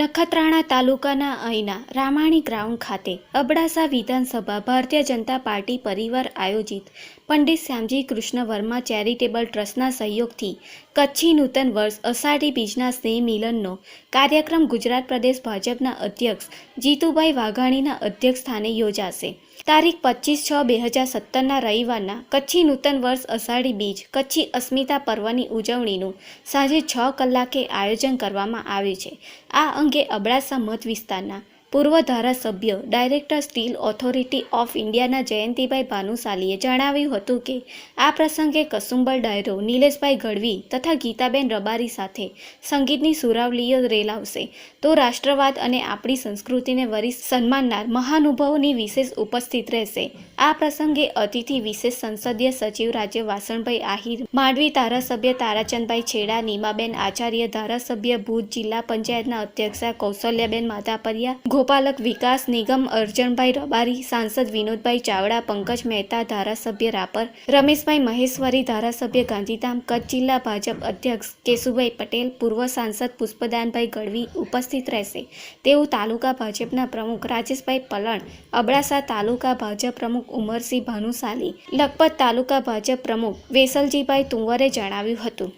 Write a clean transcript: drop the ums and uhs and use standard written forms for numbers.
નખત્રાણા તાલુકાના અહીંના રામાણી ગ્રાઉન્ડ ખાતે અબડાસા વિધાનસભા ભારતીય જનતા પાર્ટી પરિવાર આયોજિત પંડિત શ્યામજી કૃષ્ણ વર્મા ચેરિટેબલ ટ્રસ્ટના સહયોગથી કચ્છી નૂતન વર્ષ અષાઢી બીજના સ્નેહ મિલનનો કાર્યક્રમ ગુજરાત પ્રદેશ ભાજપના અધ્યક્ષ જીતુભાઈ વાઘાણીના અધ્યક્ષસ્થાને યોજાશે। તારીખ 25/6/2017ના રવિવારના કચ્છી નૂતન વર્ષ અષાઢી બીજ કચ્છી અસ્મિતા પર્વની ઉજવણીનું સાંજે 6 કલાકે આયોજન કરવામાં આવ્યું છે। આ અંગે અબડાસા મત વિસ્તારના પૂર્વ ધારાસભ્ય ડાયરેક્ટર સ્ટીલ ઓથોરિટી ઓફ ઇન્ડિયાના જયંતિભાઈ ભાનુશાલીએ જણાવ્યું હતું કે આ પ્રસંગે કસુંબલ ડાયરો, નિલેશભાઈ ગઢવી તથા ગીતાબેન રબારી સાથે સંગીતની સુરાવલીઓ રેલાવશે તો રાષ્ટ્રવાદ અને આપણી સંસ્કૃતિને વરિષ્ઠ સન્માનનાર મહાનુભાવોની વિશેષ ઉપસ્થિત રહેશે। આ પ્રસંગે અતિથિ વિશેષ સંસદીય સચિવ રાજ્ય વાસણભાઈ આહિર, માંડવી ધારાસભ્ય તારાચંદભાઈ છેડા, નીમાબેન આચાર્ય, ધારાસભ્ય ભુજ જિલ્લા પંચાયતના અધ્યક્ષા કૌશલ્યાબેન માધાપરિયા, ગોપાલક વિકાસ નિગમ અર્જણભાઈ રબારી, સાંસદ વિનોદભાઈ ચાવડા, પંકજ મહેતા ધારાસભ્ય રાપર, રમેશભાઈ મહેશ્વરી ધારાસભ્ય ગાંધીધામ, કચ્છ જિલ્લા ભાજપ અધ્યક્ષ કેશુભાઈ પટેલ, પૂર્વ સાંસદ પુષ્પદાનભાઈ ગઢવી ઉપસ્થિત રહેશે તેવું તાલુકા ભાજપના પ્રમુખ રાજેશભાઈ પલણ, અબડાસા તાલુકા ભાજપ પ્રમુખ ઉમરસિંહ ભાનુશાલી, લખપત તાલુકા ભાજપ પ્રમુખ વેસલજીભાઈ તુંવરે જણાવ્યું હતું।